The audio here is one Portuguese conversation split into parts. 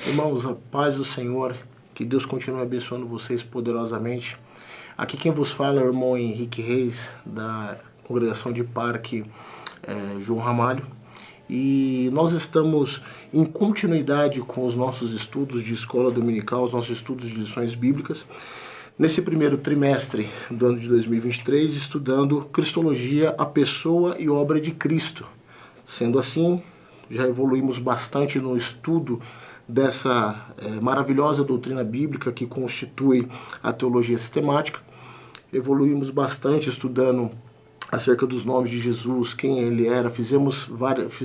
Irmãos, a paz do Senhor, que Deus continue abençoando vocês poderosamente. Aqui quem vos fala é o irmão Henrique Reis, da congregação de Parque João Ramalho. E nós estamos em continuidade com os nossos estudos de escola dominical, os nossos estudos de lições bíblicas. Nesse primeiro trimestre do ano de 2023, estudando Cristologia, a pessoa e obra de Cristo. Sendo assim, já evoluímos bastante no estudo dessa maravilhosa doutrina bíblica que constitui a teologia sistemática. Evoluímos bastante estudando acerca dos nomes de Jesus, quem ele era,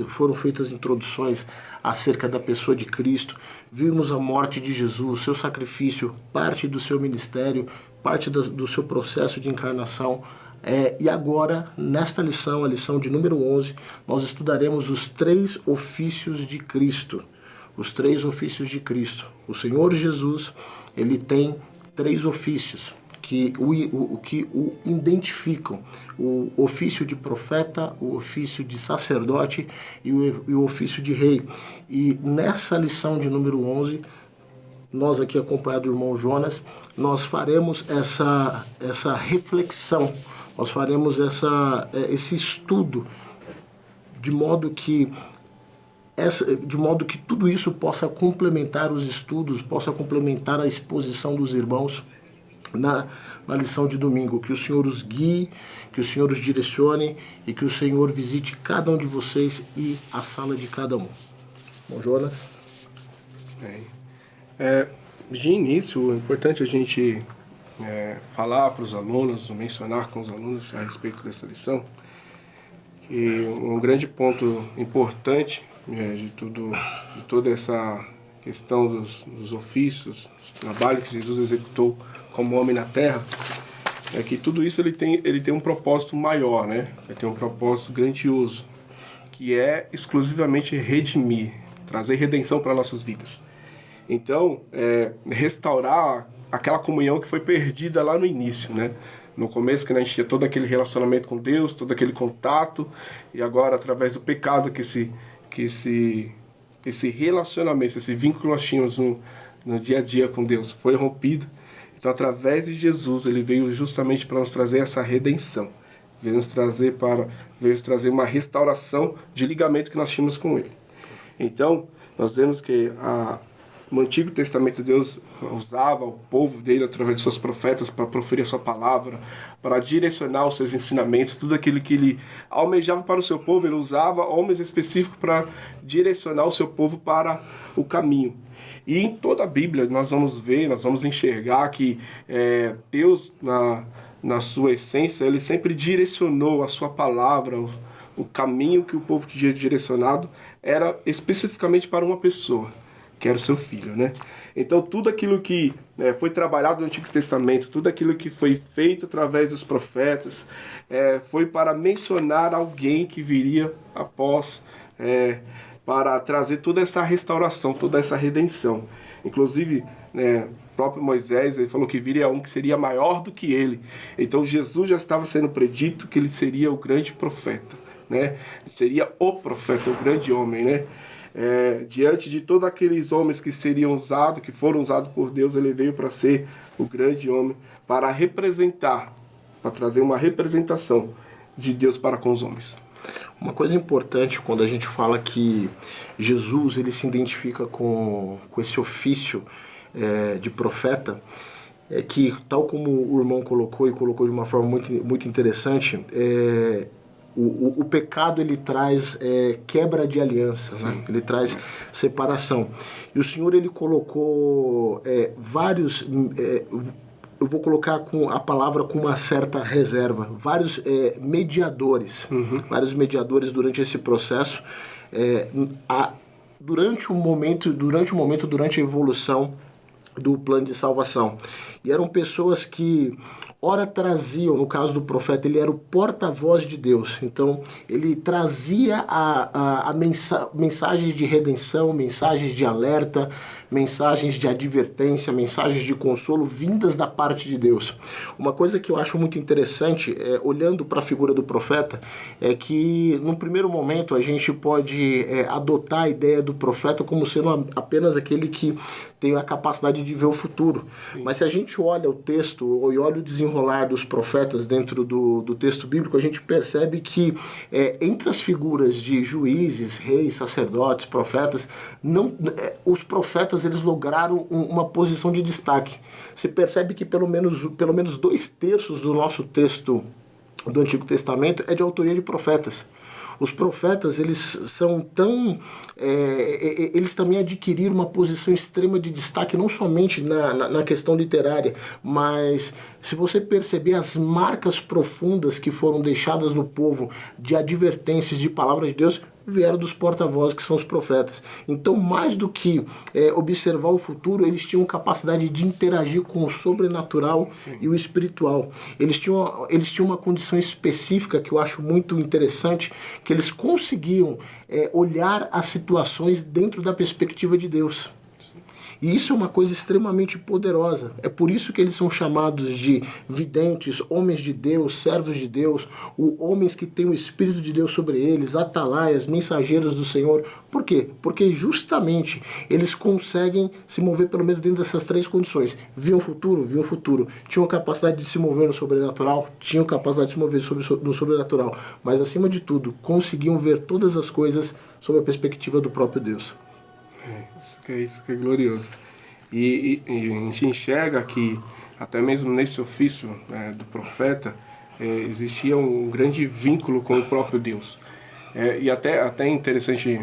foram feitas introduções acerca da pessoa de Cristo, vimos a morte de Jesus, seu sacrifício, parte do seu ministério, parte do seu processo de encarnação. E agora, nesta lição, a lição de número 11, nós estudaremos os 3 ofícios de Cristo. Os 3 ofícios de Cristo. O Senhor Jesus, ele tem 3 ofícios que o identificam: o ofício de profeta, o ofício de sacerdote e o ofício de rei. E nessa lição de número 11, nós aqui acompanhado do irmão Jonas, nós faremos essa reflexão, nós faremos esse estudo, de modo que tudo isso possa complementar os estudos, possa complementar a exposição dos irmãos na lição de domingo. Que o Senhor os guie, que o Senhor os direcione e que o Senhor visite cada um de vocês e a sala de cada um. Bom, Jonas? De início, é importante a gente falar para os alunos, mencionar com os alunos a respeito dessa lição, que um grande ponto importante de toda essa questão dos ofícios, dos trabalhos que Jesus executou como homem na terra, é que tudo isso ele tem um propósito maior, né? Ele tem um propósito grandioso, que é exclusivamente redimir, trazer redenção para nossas vidas. Então, restaurar aquela comunhão que foi perdida lá no início, né? No começo, que a gente tinha todo aquele relacionamento com Deus, todo aquele contato, e agora, através do pecado, que esse relacionamento, esse vínculo que nós tínhamos no dia a dia com Deus foi rompido. Então, através de Jesus, ele veio justamente para nos trazer essa redenção, veio nos trazer uma restauração de ligamento que nós tínhamos com ele. Então, nós vemos que no Antigo Testamento Deus usava o povo dele através de seus profetas para proferir a sua palavra, para direcionar os seus ensinamentos, tudo aquilo que ele almejava para o seu povo. Ele usava homens específicos para direcionar o seu povo para o caminho. E em toda a Bíblia nós vamos enxergar que Deus, na sua essência, ele sempre direcionou a sua palavra, o caminho que o povo tinha direcionado era especificamente para uma pessoa, que era o seu filho, né? Então, tudo aquilo que foi trabalhado no Antigo Testamento, tudo aquilo que foi feito através dos profetas, foi para mencionar alguém que viria após, para trazer toda essa restauração, toda essa redenção. Inclusive, o próprio Moisés, ele falou que viria um que seria maior do que ele. Então, Jesus já estava sendo predito que ele seria o grande profeta, né? Seria o profeta, o grande homem, né? Diante de todos aqueles homens que foram usados por Deus, ele veio para ser o grande homem, para representar, para trazer uma representação de Deus para com os homens. Uma coisa importante quando a gente fala que Jesus ele se identifica com esse ofício de profeta, é que, tal como o irmão colocou de uma forma muito, muito interessante, o pecado ele traz quebra de aliança, né? Ele traz separação. E o Senhor ele colocou vários, eu vou colocar com a palavra com uma certa reserva, vários mediadores, vários mediadores durante esse processo, durante a evolução do plano de salvação. E eram pessoas que ora traziam, no caso do profeta, ele era o porta-voz de Deus. Então, ele trazia mensagens de redenção, mensagens de alerta, mensagens de advertência, mensagens de consolo vindas da parte de Deus. Uma coisa que eu acho muito interessante, olhando para a figura do profeta, é que, num primeiro momento, a gente pode adotar a ideia do profeta como sendo apenas aquele que tem a capacidade de ver o futuro. Sim. Mas se a gente olha o texto, e olha o desenrolar dos profetas dentro do texto bíblico, a gente percebe que entre as figuras de juízes, reis, sacerdotes, profetas, os profetas eles lograram uma posição de destaque. Você percebe que pelo menos 2/3 do nosso texto do Antigo Testamento é de autoria de profetas. Os profetas, eles são tão... eles também adquiriram uma posição extrema de destaque, não somente na questão literária, mas se você perceber as marcas profundas que foram deixadas no povo de advertências de palavra de Deus, vieram dos porta-vozes, que são os profetas. Então, mais do que observar o futuro, eles tinham capacidade de interagir com o sobrenatural. Sim. E o espiritual. Eles tinham uma condição específica que eu acho muito interessante, que eles conseguiam olhar as situações dentro da perspectiva de Deus. E isso é uma coisa extremamente poderosa. É por isso que eles são chamados de videntes, homens de Deus, servos de Deus, homens que têm o Espírito de Deus sobre eles, atalaias, mensageiros do Senhor. Por quê? Porque justamente eles conseguem se mover pelo menos dentro dessas 3 condições. Viam o futuro. Tinham capacidade de se mover no sobrenatural, tinham capacidade de se mover no sobrenatural. Mas, acima de tudo, conseguiam ver todas as coisas sob a perspectiva do próprio Deus. Isso que é glorioso. E a gente enxerga que, até mesmo nesse ofício do profeta, existia um grande vínculo com o próprio Deus. E até interessante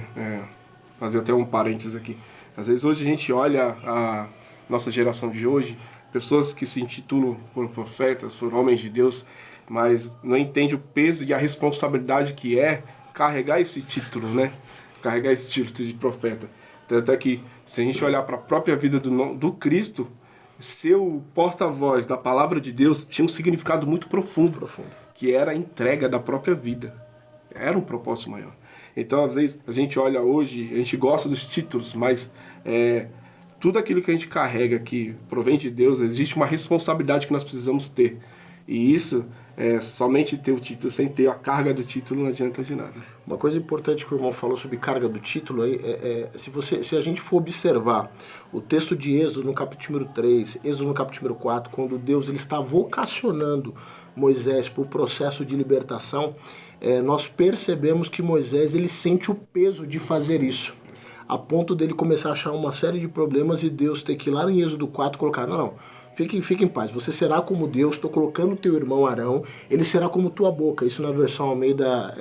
fazer até um parênteses aqui. Às vezes hoje a gente olha a nossa geração de hoje, pessoas que se intitulam por profetas, por homens de Deus, mas não entende o peso e a responsabilidade que é carregar esse título, né? Carregar esse título de profeta. Tanto é que, se a gente olhar para a própria vida do Cristo, ser o porta-voz da palavra de Deus tinha um significado muito profundo, que era a entrega da própria vida. Era um propósito maior. Então, às vezes, a gente olha hoje, a gente gosta dos títulos, mas tudo aquilo que a gente carrega que provém de Deus, existe uma responsabilidade que nós precisamos ter. E isso, somente ter o título, sem ter a carga do título, não adianta de nada. Uma coisa importante que o irmão falou sobre carga do título, se a gente for observar o texto de Êxodo no capítulo 3, Êxodo no capítulo 4, quando Deus ele está vocacionando Moisés para o processo de libertação, nós percebemos que Moisés ele sente o peso de fazer isso, a ponto dele começar a achar uma série de problemas e Deus ter que ir lá em Êxodo 4 colocar, não, fique em paz, você será como Deus, estou colocando teu irmão Arão, ele será como tua boca, isso na versão Almeida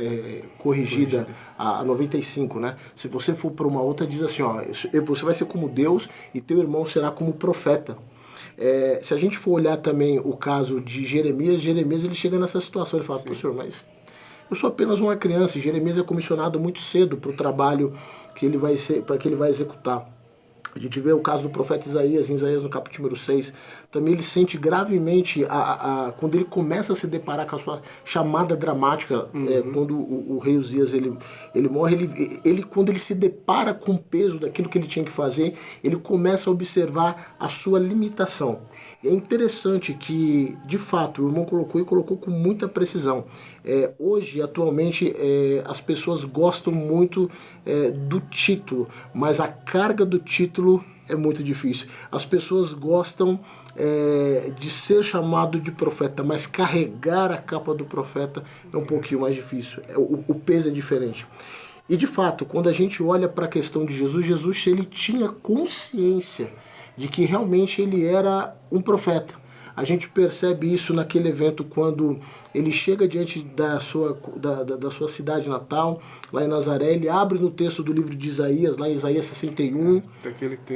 corrigida, a 95, né? Se você for para uma outra, diz assim, ó, você vai ser como Deus e teu irmão será como profeta. Se a gente for olhar também o caso de Jeremias ele chega nessa situação, ele fala, pô, senhor, mas eu sou apenas uma criança, e Jeremias é comissionado muito cedo para o trabalho que ele vai executar. A gente vê o caso do profeta Isaías, em Isaías no capítulo 6, também ele sente gravemente, quando ele começa a se deparar com a sua chamada dramática, quando o rei Uzias ele morre, quando ele se depara com o peso daquilo que ele tinha que fazer, ele começa a observar a sua limitação. E é interessante que, de fato, o irmão colocou com muita precisão. Hoje, atualmente, as pessoas gostam muito do título, mas a carga do título é muito difícil. As pessoas gostam de ser chamado de profeta, mas carregar a capa do profeta é um pouquinho mais difícil. O peso é diferente. E, de fato, quando a gente olha para a questão de Jesus ele tinha consciência de que realmente ele era um profeta. A gente percebe isso naquele evento quando ele chega diante da sua cidade natal, lá em Nazaré, ele abre no texto do livro de Isaías, lá em Isaías 61,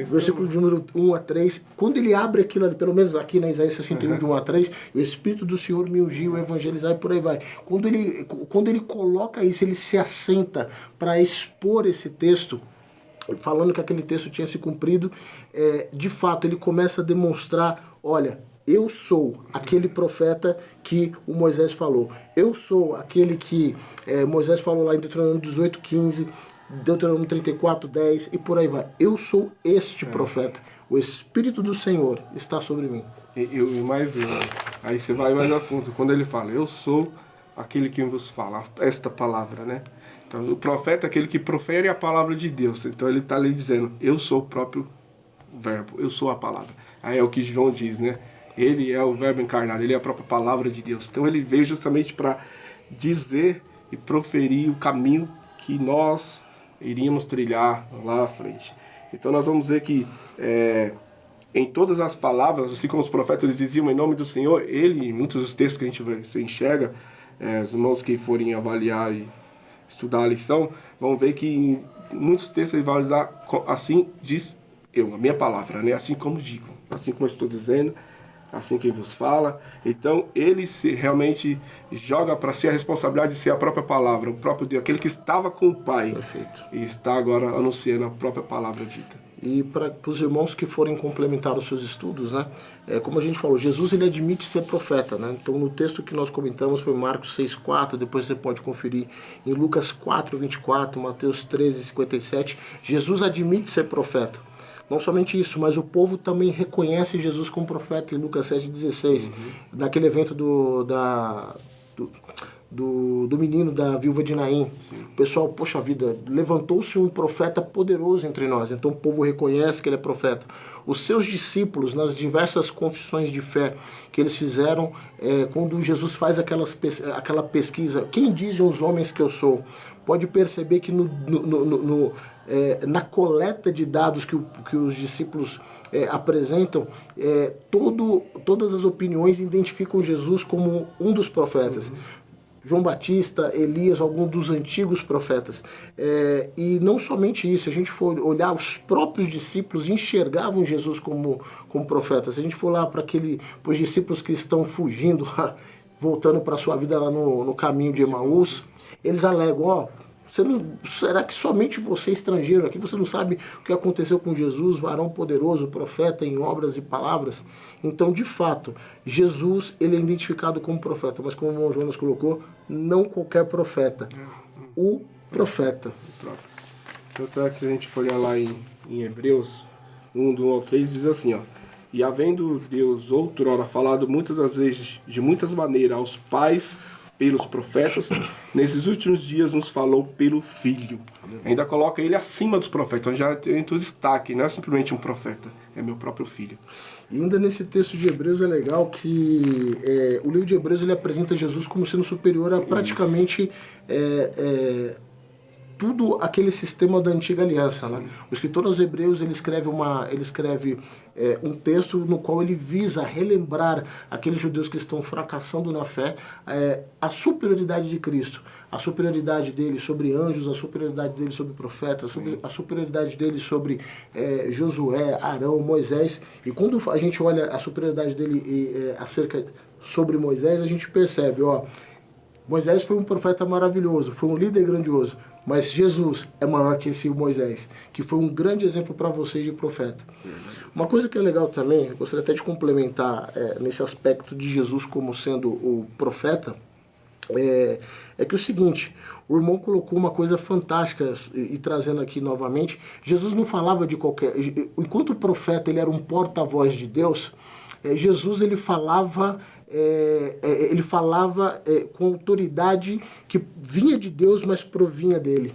versículo de número 1 a 3. Quando ele abre aquilo ali, pelo menos aqui na Isaías 61, de 1 a 3, o Espírito do Senhor me ungiu, evangelizar e por aí vai. Quando ele coloca isso, ele se assenta para expor esse texto, falando que aquele texto tinha se cumprido, de fato ele começa a demonstrar, olha, eu sou aquele profeta que o Moisés falou. Eu sou aquele que Moisés falou lá em Deuteronômio 18:15, Deuteronômio 34:10 e por aí vai. Eu sou este profeta. O Espírito do Senhor está sobre mim. Aí você vai mais a fundo. Quando ele fala, eu sou aquele que vos fala, esta palavra, né? Então, o profeta é aquele que profere a palavra de Deus. Então, ele está ali dizendo, eu sou o próprio verbo, eu sou a palavra. Aí é o que João diz, né? Ele é o verbo encarnado, ele é a própria palavra de Deus. Então, ele veio justamente para dizer e proferir o caminho que nós iríamos trilhar lá à frente. Então, nós vamos ver que em todas as palavras, assim como os profetas diziam em nome do Senhor, ele, em muitos dos textos que a gente você enxerga, os irmãos que forem avaliar e estudar a lição, vão ver que em muitos textos ele vai usar assim diz eu, a minha palavra, né? Assim como digo, assim como eu estou dizendo, assim quem vos fala. Então ele realmente joga para si a responsabilidade de ser a própria palavra, o próprio Deus, aquele que estava com o Pai. Perfeito. E está agora anunciando a própria palavra dita. E para os irmãos que forem complementar os seus estudos, né? Como a gente falou, Jesus ele admite ser profeta, né? Então no texto que nós comentamos foi Marcos 6:4, depois você pode conferir em Lucas 4:24, Mateus 13:57, Jesus admite ser profeta. Não somente isso, mas o povo também reconhece Jesus como profeta em Lucas 7:16, naquele evento do menino da viúva de Naim. Sim. O pessoal, poxa vida, levantou-se um profeta poderoso entre nós. Então o povo reconhece que ele é profeta. Os seus discípulos, nas diversas confissões de fé que eles fizeram, quando Jesus faz aquela pesquisa, quem dizem os homens que eu sou? Pode perceber que na coleta de dados que os discípulos apresentam, todas as opiniões identificam Jesus como um dos profetas. João Batista, Elias, alguns dos antigos profetas. E não somente isso, se a gente for olhar, os próprios discípulos enxergavam Jesus como profeta. Se a gente for lá para os discípulos que estão fugindo, voltando para a sua vida lá no caminho de Emaús, eles alegam, será que somente você estrangeiro aqui, você não sabe o que aconteceu com Jesus, varão poderoso, profeta em obras e palavras? Então, de fato, Jesus ele é identificado como profeta, mas como o irmão Jonas colocou, não qualquer profeta, o profeta. Tanto é que se a gente for olhar lá em Hebreus 1:1-3, diz assim, e havendo Deus outrora falado muitas das vezes, de muitas maneiras, aos pais pelos profetas, nesses últimos dias nos falou pelo Filho. Ainda coloca ele acima dos profetas, então já tem o destaque, não é simplesmente um profeta, é meu próprio Filho. E ainda nesse texto de Hebreus é legal que o livro de Hebreus ele apresenta Jesus como sendo superior a praticamente tudo aquele sistema da antiga aliança, né? O escritor aos Hebreus ele escreve um texto no qual ele visa relembrar aqueles judeus que estão fracassando na fé a superioridade de Cristo, a superioridade dele sobre anjos, a superioridade dele sobre profetas, a superioridade dele sobre Josué, Arão, Moisés. E quando a gente olha a superioridade dele sobre Moisés, a gente percebe, Moisés foi um profeta maravilhoso, foi um líder grandioso, mas Jesus é maior que esse Moisés, que foi um grande exemplo para vocês de profeta. Uma coisa que é legal também, eu gostaria até de complementar nesse aspecto de Jesus como sendo o profeta, é que é o seguinte, o irmão colocou uma coisa fantástica e trazendo aqui novamente, Jesus não falava de qualquer... Enquanto o profeta ele era um porta-voz de Deus, Jesus ele falava com autoridade que vinha de Deus, mas provinha dele.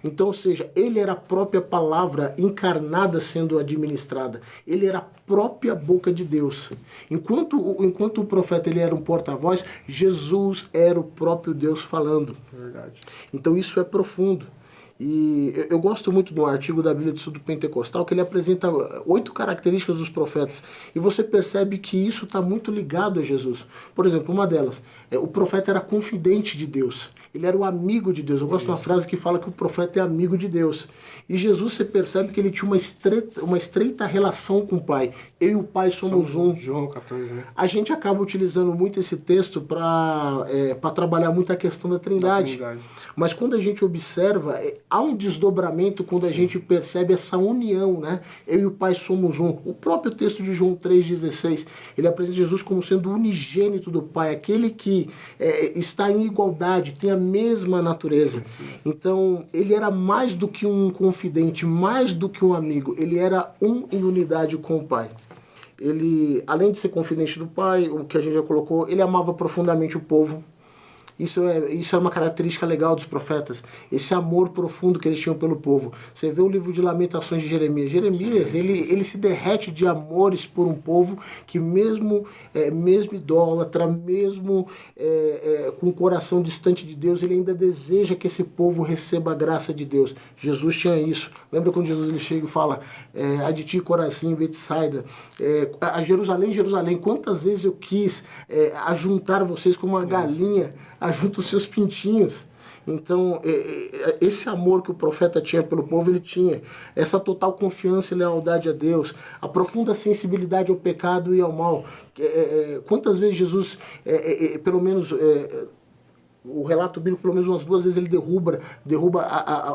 Então, ou seja, ele era a própria palavra encarnada sendo administrada. Ele era a própria boca de Deus. Enquanto o profeta ele era um porta-voz, Jesus era o próprio Deus falando. Verdade. Então isso é profundo. E eu gosto muito do artigo da Bíblia de Estudo Pentecostal, que ele apresenta 8 características dos profetas. E você percebe que isso está muito ligado a Jesus. Por exemplo, uma delas, o profeta era confidente de Deus. Ele era o amigo de Deus. Eu gosto de uma frase que fala que o profeta é amigo de Deus. E Jesus, você percebe que ele tinha uma estreita relação com o Pai. Eu e o Pai somos um. João 14, né? A gente acaba utilizando muito esse texto para trabalhar muito a questão da Trindade. Mas quando a gente observa, há um desdobramento quando a gente percebe essa união, né? Eu e o Pai somos um. O próprio texto de João 3,16, ele apresenta Jesus como sendo unigênito do Pai, aquele que está em igualdade, tem a mesma natureza. Então, ele era mais do que um confidente, mais do que um amigo, ele era um em unidade com o Pai. Ele, além de ser confidente do Pai, o que a gente já colocou, ele amava profundamente o povo. Isso é uma característica legal dos profetas, esse amor profundo que eles tinham pelo povo. Você vê o livro de Lamentações de Jeremias. Jeremias, ele se derrete de amores por um povo que mesmo idólatra, mesmo com o coração distante de Deus, ele ainda deseja que esse povo receba a graça de Deus. Jesus tinha isso. Lembra quando Jesus ele chega e fala, "Há de ti, Corazim, Betsaida, a Jerusalém, Jerusalém, quantas vezes eu quis ajuntar vocês como uma galinha ajunta os seus pintinhos." Então, esse amor que o profeta tinha pelo povo, ele tinha. Essa total confiança e lealdade a Deus, a profunda sensibilidade ao pecado e ao mal. Quantas vezes Jesus, pelo menos... o relato bíblico, pelo menos umas 2 vezes, ele derruba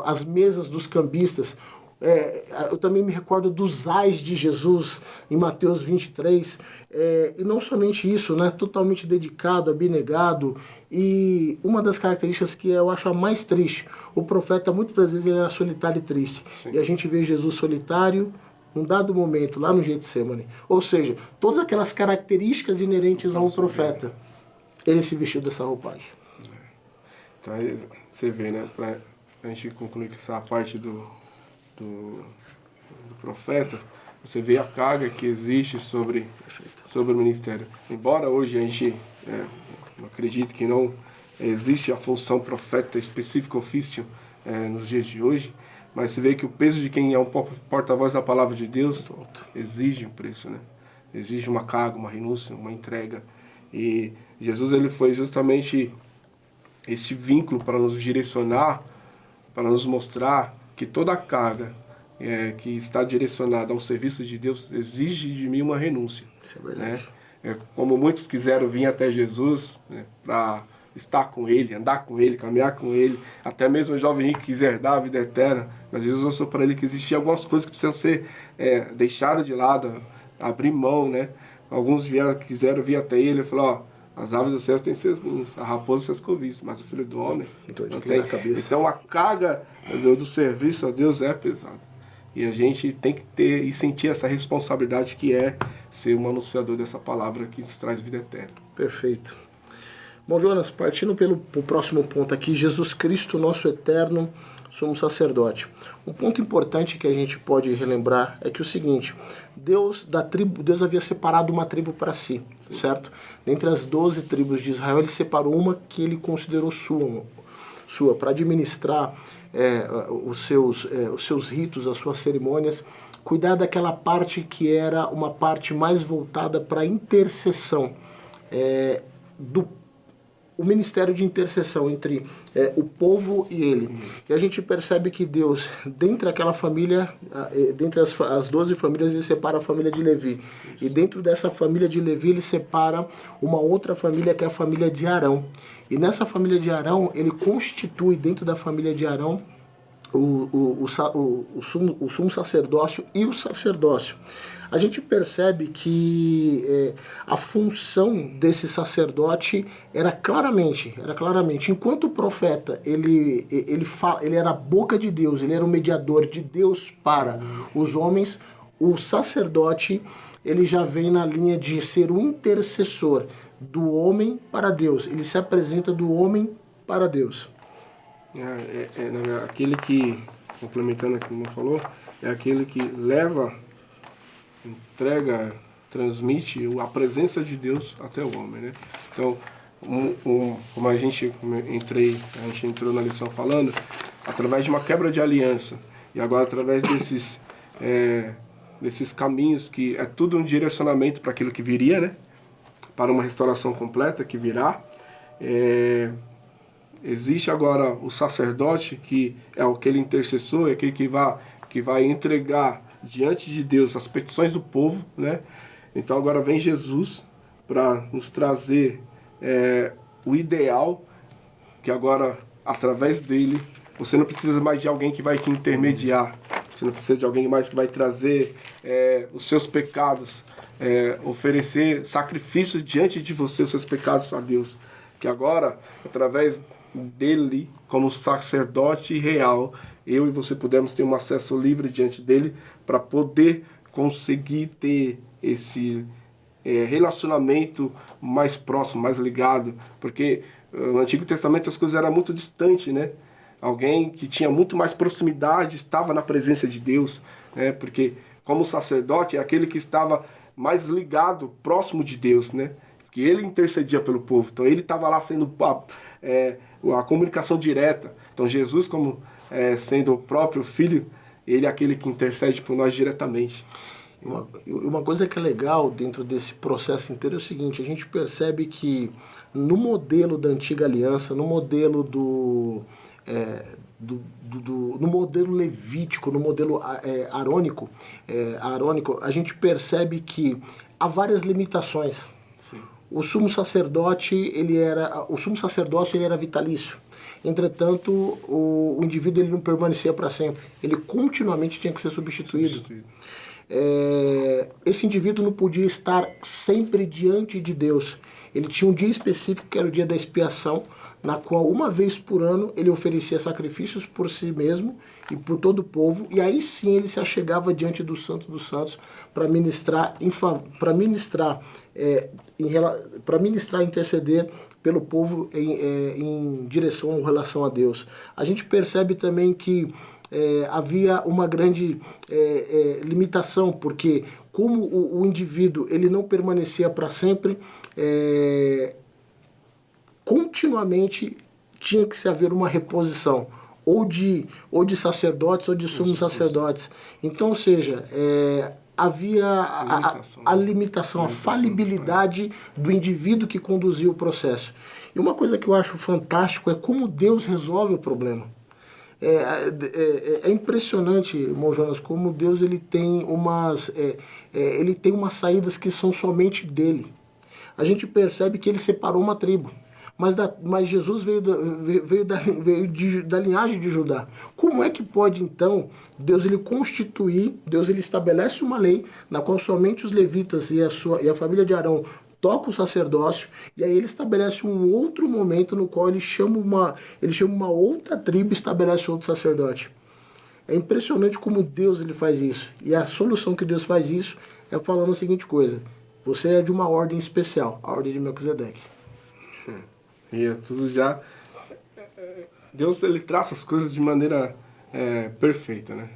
as mesas dos cambistas. Eu também me recordo dos ais de Jesus em Mateus 23, e não somente isso, né, totalmente dedicado, abnegado. E uma das características que eu acho a mais triste, o profeta muitas das vezes ele era solitário e triste. Sim. E a gente vê Jesus solitário num dado momento, lá no Getsemane. Ou seja, todas aquelas características inerentes a um profeta, ele se vestiu dessa roupagem. Então aí você vê, né, pra a gente concluir com essa parte do profeta, você vê a carga que existe sobre o ministério. Embora hoje a gente acredite que não existe a função profeta específica, ofício, nos dias de hoje, mas você vê que o peso de quem é um porta-voz da palavra de Deus exige um preço, né? Exige uma carga, uma renúncia, uma entrega. E Jesus, ele foi justamente esse vínculo para nos direcionar, para nos mostrar que toda a carga que está direcionada ao serviço de Deus exige de mim uma renúncia. Isso é verdade. Né? Como muitos quiseram vir até Jesus, né, para estar com Ele, andar com Ele, caminhar com Ele, até mesmo o jovem rico quis herdar a vida eterna, mas Jesus mostrou para ele que existiam algumas coisas que precisam ser deixadas de lado, abrir mão, né? Alguns quiseram vir até Ele e falou, as aves do céu têm seus ninhos, a raposa seus covis, mas o filho do homem não tem. Então a carga do serviço a Deus é pesada. E a gente tem que ter e sentir essa responsabilidade que é ser um anunciador dessa palavra que nos traz vida eterna. Perfeito. Bom, Jonas, partindo pro próximo ponto aqui, Jesus Cristo, nosso eterno sumo sacerdote. Um ponto importante que a gente pode relembrar é que o seguinte, Deus havia separado uma tribo para si, certo? Dentre as 12 tribos de Israel, ele separou uma que ele considerou sua para administrar os seus ritos, as suas cerimônias, cuidar daquela parte que era uma parte mais voltada para a intercessão, o ministério de intercessão entre o povo e ele. E a gente percebe que Deus, dentre aquela família, dentre as 12 famílias, ele separa a família de Levi. Isso. E dentro dessa família de Levi, ele separa uma outra família, que é a família de Arão. E nessa família de Arão, ele constitui dentro da família de Arão o sumo sacerdócio e o sacerdócio. A gente percebe que a função desse sacerdote era claramente, enquanto o profeta ele era a boca de Deus, ele era o mediador de Deus para os homens, o sacerdote ele já vem na linha de ser o intercessor do homem para Deus, ele se apresenta do homem para Deus. Aquele que, complementando o que o falou, é aquele que leva, entrega, transmite a presença de Deus até o homem, né? Então, como a gente entrou na lição falando, através de uma quebra de aliança, e agora através desses caminhos, que é tudo um direcionamento para aquilo que viria, né? Para uma restauração completa que virá, existe agora o sacerdote, que é aquele intercessor, é aquele que vai entregar diante de Deus as petições do povo, né? Então agora vem Jesus para nos trazer o ideal, que agora, através dele, Você não precisa mais de alguém que vai te intermediar. Você não precisa de alguém mais que vai trazer os seus pecados, oferecer sacrifícios diante de você, os seus pecados a Deus. Que agora, através dele, como sacerdote real, eu e você pudemos ter um acesso livre diante dele para poder conseguir ter esse relacionamento mais próximo, mais ligado. Porque no Antigo Testamento as coisas eram muito distantes, né? Alguém que tinha muito mais proximidade estava na presença de Deus, né? Porque como sacerdote é aquele que estava mais ligado, próximo de Deus, né? Que ele intercedia pelo povo, então ele estava lá sendo a comunicação direta. Então Jesus, como sendo o próprio Filho, ele é aquele que intercede por nós diretamente. Uma coisa que é legal dentro desse processo inteiro é o seguinte: a gente percebe que no modelo da antiga aliança, no modelo no modelo levítico, no modelo arônico, a gente percebe que há várias limitações. Sim. O sumo sacerdócio ele era vitalício. Entretanto, o indivíduo ele não permanecia para sempre. Ele continuamente tinha que ser substituído. Esse indivíduo não podia estar sempre diante de Deus. Ele tinha um dia específico, que era o dia da expiação, na qual uma vez por ano ele oferecia sacrifícios por si mesmo e por todo o povo, e aí sim ele se achegava diante do Santo dos Santos para ministrar, interceder pelo povo em direção ou relação a Deus. A gente percebe também que havia uma grande limitação, porque como o indivíduo ele não permanecia para sempre, continuamente tinha que se haver uma reposição, ou de sacerdotes ou de sumos sacerdotes. Então, ou seja, havia a limitação, a falibilidade do indivíduo que conduzia o processo. E uma coisa que eu acho fantástico é como Deus resolve o problema. É impressionante, irmão Jonas, como Deus ele tem umas saídas que são somente dele. A gente percebe que ele separou uma tribo, mas Jesus veio da linhagem de Judá. Como é que pode, então, Deus ele estabelece uma lei na qual somente os levitas e a família de Arão tocam o sacerdócio, e aí ele estabelece um outro momento no qual ele chama uma outra tribo e estabelece outro sacerdote. É impressionante como Deus ele faz isso. E a solução que Deus faz isso é falando a seguinte coisa: você é de uma ordem especial, a ordem de Melquisedeque. E é tudo já... Deus ele traça as coisas de maneira perfeita, né?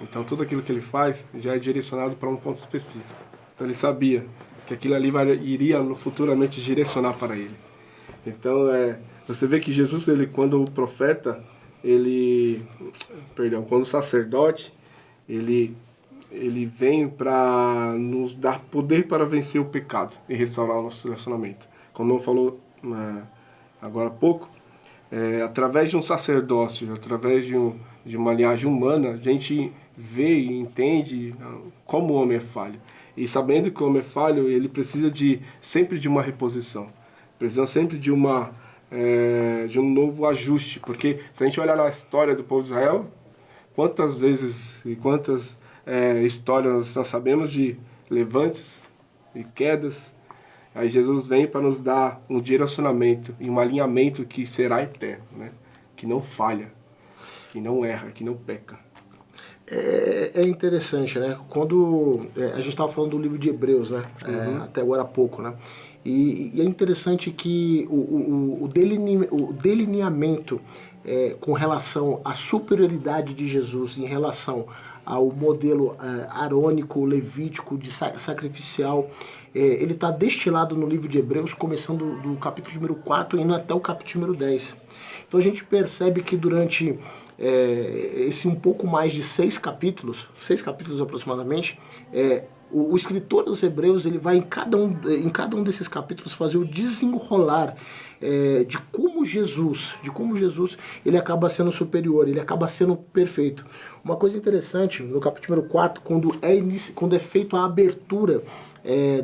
Então tudo aquilo que ele faz já é direcionado para um ponto específico. Então ele sabia que aquilo ali iria futuramente direcionar para ele. Então você vê que Jesus, ele, quando o profeta, quando o sacerdote, ele vem para nos dar poder para vencer o pecado e restaurar o nosso relacionamento. Como eu falou agora há pouco, através de um sacerdócio, através de uma linhagem humana, a gente vê e entende como o homem é falho. E sabendo que o homem é falho, ele precisa sempre de uma reposição. Precisa sempre de um novo ajuste. Porque se a gente olhar na história do povo de Israel, quantas vezes e quantas histórias nós sabemos de levantes e quedas. Aí Jesus vem para nos dar um direcionamento e um alinhamento que será eterno, né? Que não falha, que não erra, que não peca. É interessante, né? Quando a gente estava falando do livro de Hebreus, né? Até agora há pouco, né? E é interessante que o delineamento com relação à superioridade de Jesus em relação ao modelo arônico, levítico, de sacrificial, ele está destilado no livro de Hebreus, começando do capítulo número 4 e indo até o capítulo número 10. Então a gente percebe que durante esse um pouco mais de 6 capítulos aproximadamente, o escritor dos Hebreus ele vai em cada um desses capítulos fazer o desenrolar de como Jesus ele acaba sendo superior, ele acaba sendo perfeito. Uma coisa interessante, no capítulo número 4, quando é feita a abertura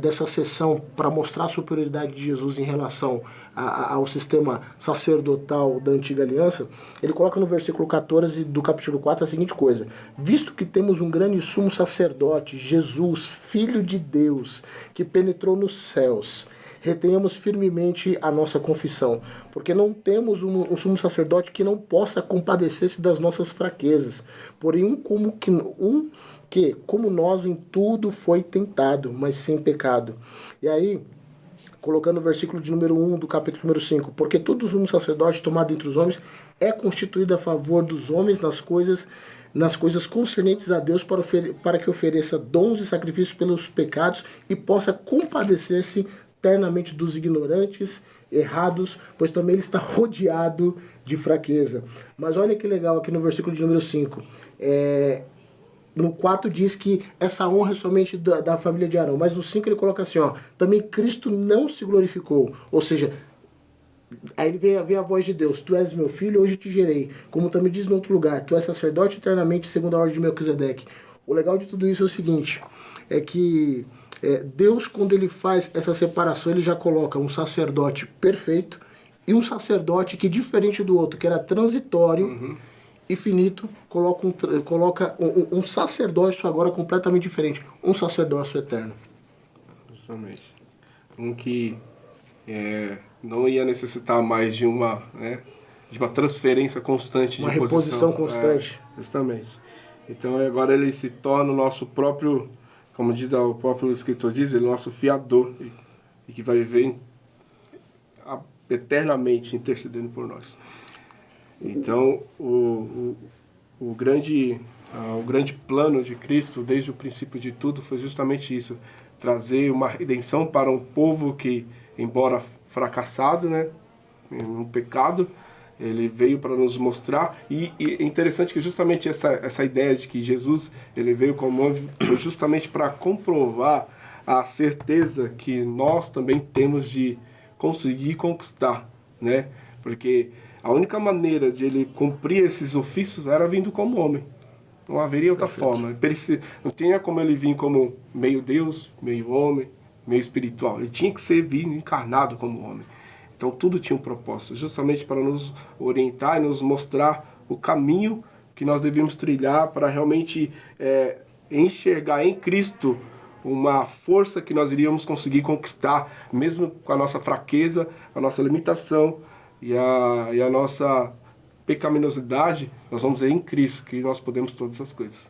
dessa sessão para mostrar a superioridade de Jesus em relação ao sistema sacerdotal da antiga aliança, ele coloca no versículo 14 do capítulo 4 a seguinte coisa: visto que temos um grande sumo sacerdote, Jesus, Filho de Deus, que penetrou nos céus, retenhamos firmemente a nossa confissão, porque não temos um sumo sacerdote que não possa compadecer-se das nossas fraquezas, porém que, como nós, em tudo foi tentado, mas sem pecado. E aí, colocando o versículo de número 1 do capítulo número 5, porque todo sumo sacerdote tomado entre os homens é constituído a favor dos homens nas coisas concernentes a Deus, para que ofereça dons e sacrifícios pelos pecados e possa compadecer-se eternamente dos ignorantes, errados, pois também ele está rodeado de fraqueza. Mas olha que legal aqui no versículo de número 5. No 4 diz que essa honra é somente da família de Arão, mas no 5 ele coloca assim, ó, também Cristo não se glorificou, ou seja, aí vem a voz de Deus: tu és meu filho, hoje te gerei, como também diz no outro lugar, tu és sacerdote eternamente segundo a ordem de Melquisedeque. O legal de tudo isso é o seguinte, é que Deus, quando ele faz essa separação, ele já coloca um sacerdote perfeito e um sacerdote que, diferente do outro, que era transitório e finito, coloca um sacerdócio agora completamente diferente, um sacerdócio eterno. Justamente. Um que não ia necessitar mais de uma transferência constante de posição. Uma reposição constante. Justamente. Então agora ele se torna o nosso próprio, como diz o próprio escritor diz, ele é o nosso fiador, e que vai viver eternamente intercedendo por nós. Então, o grande plano de Cristo, desde o princípio de tudo, foi justamente isso: trazer uma redenção para um povo que, embora fracassado, no pecado, ele veio para nos mostrar. E é interessante que justamente essa ideia de que Jesus ele veio como homem foi justamente para comprovar a certeza que nós também temos de conseguir conquistar, né? Porque a única maneira de ele cumprir esses ofícios era vindo como homem. Não haveria outra forma. Não tinha como ele vir como meio Deus, meio homem, meio espiritual. Ele tinha que ser vindo encarnado como homem. Então tudo tinha um propósito, justamente para nos orientar e nos mostrar o caminho que nós devíamos trilhar para realmente enxergar em Cristo uma força que nós iríamos conseguir conquistar, mesmo com a nossa fraqueza, a nossa limitação e a nossa pecaminosidade. Nós vamos ver em Cristo que nós podemos todas essas coisas.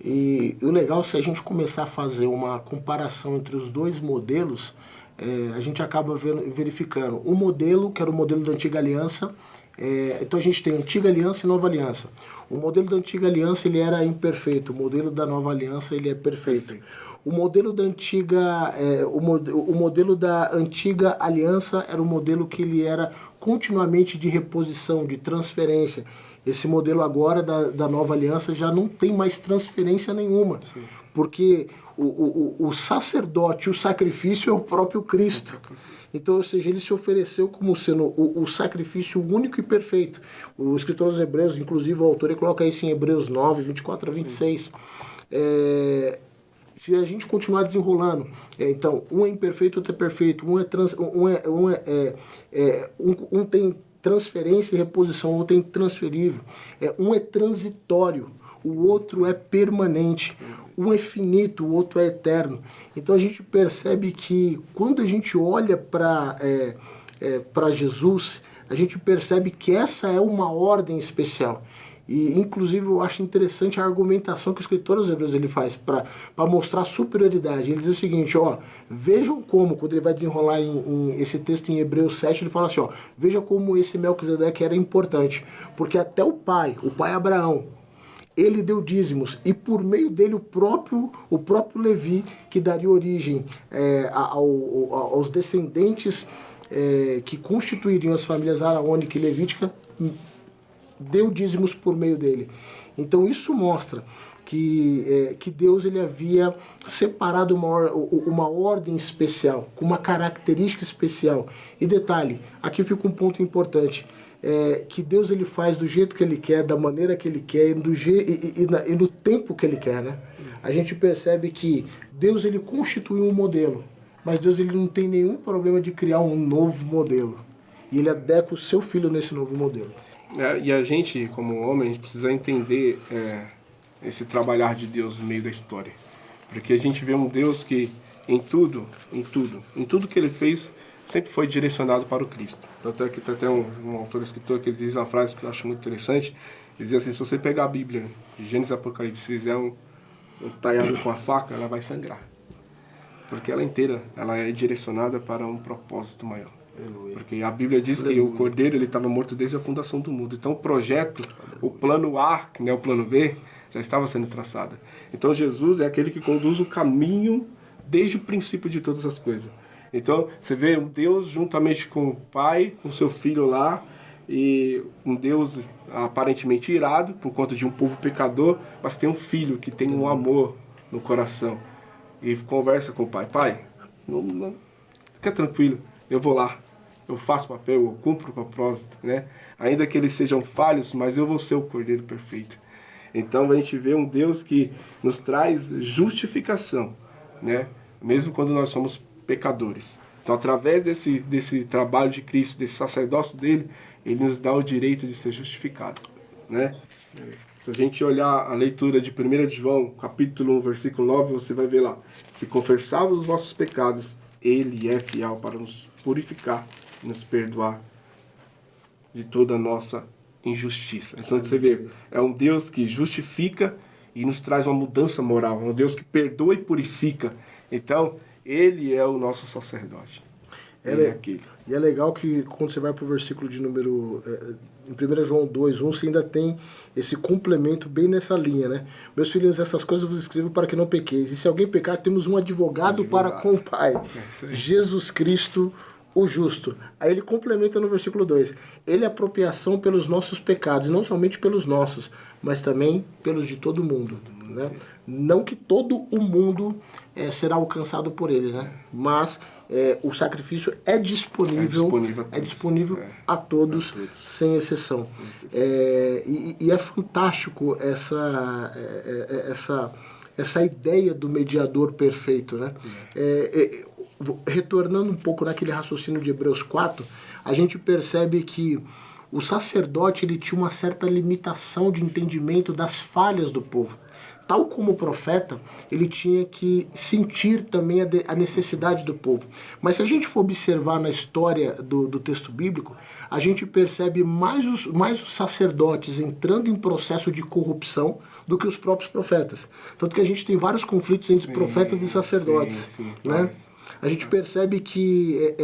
E o legal, se a gente começar a fazer uma comparação entre os dois modelos, a gente acaba verificando o modelo, que era o modelo da Antiga Aliança. Então a gente tem Antiga Aliança e Nova Aliança. O modelo da Antiga Aliança ele era imperfeito, o modelo da Nova Aliança ele é perfeito. O modelo da Antiga, o modelo da Antiga Aliança era um modelo que ele era continuamente de reposição, de transferência. Esse modelo agora da Nova Aliança já não tem mais transferência nenhuma. Sim. Porque o sacerdote, o sacrifício é o próprio Cristo. Então, ou seja, ele se ofereceu como sendo o sacrifício único e perfeito. O escritor dos Hebreus, inclusive o autor, ele coloca isso em Hebreus 9, 24 a 26. Se a gente continuar desenrolando, então, um é imperfeito, outro é perfeito, um tem transferência e reposição, outro é intransferível, um é transitório, o outro é permanente, um é finito, o outro é eterno. Então a gente percebe que quando a gente olha para Jesus, a gente percebe que essa é uma ordem especial. E, inclusive, eu acho interessante a argumentação que o escritor dos Hebreus ele faz para mostrar superioridade. Ele diz o seguinte, vejam como, quando ele vai desenrolar esse texto em Hebreus 7, ele fala assim, veja como esse Melquisedeque era importante, porque até o pai Abraão, ele deu dízimos, e por meio dele o próprio Levi, que daria origem aos descendentes que constituiriam as famílias araônica e levítica, deu dízimos por meio dele. Então isso mostra que Deus ele havia separado uma ordem especial, com uma característica especial. E detalhe, aqui fica um ponto importante, que Deus ele faz do jeito que ele quer, da maneira que ele quer, e no tempo que ele quer, né? a gente percebe que Deus ele constituiu um modelo, mas Deus ele não tem nenhum problema de criar um novo modelo. E ele adequa o seu filho nesse novo modelo. E a gente, como homem, a gente precisa entender esse trabalhar de Deus no meio da história. Porque a gente vê um Deus que em tudo que ele fez, sempre foi direcionado para o Cristo. Tanto é que tem até um autor, escritor, que ele diz uma frase que eu acho muito interessante. Ele diz assim: se você pegar a Bíblia, de Gênesis e Apocalipse, fizer um talhado com a faca, ela vai sangrar. Porque ela inteira, ela é direcionada para um propósito maior. Aleluia. Porque a Bíblia diz que o Cordeiro ele estava morto desde a fundação do mundo. Então o projeto, o plano A, que não é o plano B, já estava sendo traçado. Então Jesus é aquele que conduz o caminho desde o princípio de todas as coisas. Então você vê um Deus juntamente com o Pai, com seu Filho lá, e um Deus aparentemente irado por conta de um povo pecador, mas tem um filho que tem um amor no coração e conversa com o Pai: Pai, não, fica tranquilo, eu vou lá, eu faço o papel, eu cumpro o propósito, né? Ainda que eles sejam falhos, mas eu vou ser o Cordeiro perfeito. Então a gente vê um Deus que nos traz justificação, né? Mesmo quando nós somos pecadores. Então, através desse trabalho de Cristo, desse sacerdócio dele, ele nos dá o direito de ser justificado, né? Se a gente olhar a leitura de 1 João, capítulo 1, versículo 9, você vai ver lá: se confessarmos os nossos pecados, ele é fiel para nos purificar e nos perdoar de toda a nossa injustiça. Então você vê, é um Deus que justifica e nos traz uma mudança moral, é um Deus que perdoa e purifica. Então, ele é o nosso sacerdote. E é legal que quando você vai para o versículo de número... em 1 João 2:1, você ainda tem esse complemento bem nessa linha, né? Meus filhos, essas coisas eu vos escrevo para que não pequeis. E se alguém pecar, temos um advogado para com o Pai, Jesus Cristo, o justo. Aí ele complementa no versículo 2. Ele é apropriação pelos nossos pecados, e não somente pelos nossos, mas também pelos de todo mundo. Né? Não que todo o mundo será alcançado por ele, né? Mas o sacrifício é disponível a todos, sem exceção. E é fantástico essa ideia do mediador perfeito, né? Retornando um pouco naquele raciocínio de Hebreus 4, a gente percebe que o sacerdote ele tinha uma certa limitação de entendimento das falhas do povo. Tal como o profeta, ele tinha que sentir também a necessidade do povo. Mas se a gente for observar na história do texto bíblico, a gente percebe mais os sacerdotes entrando em processo de corrupção do que os próprios profetas. Tanto que a gente tem vários conflitos entre profetas e sacerdotes. Né? A gente percebe que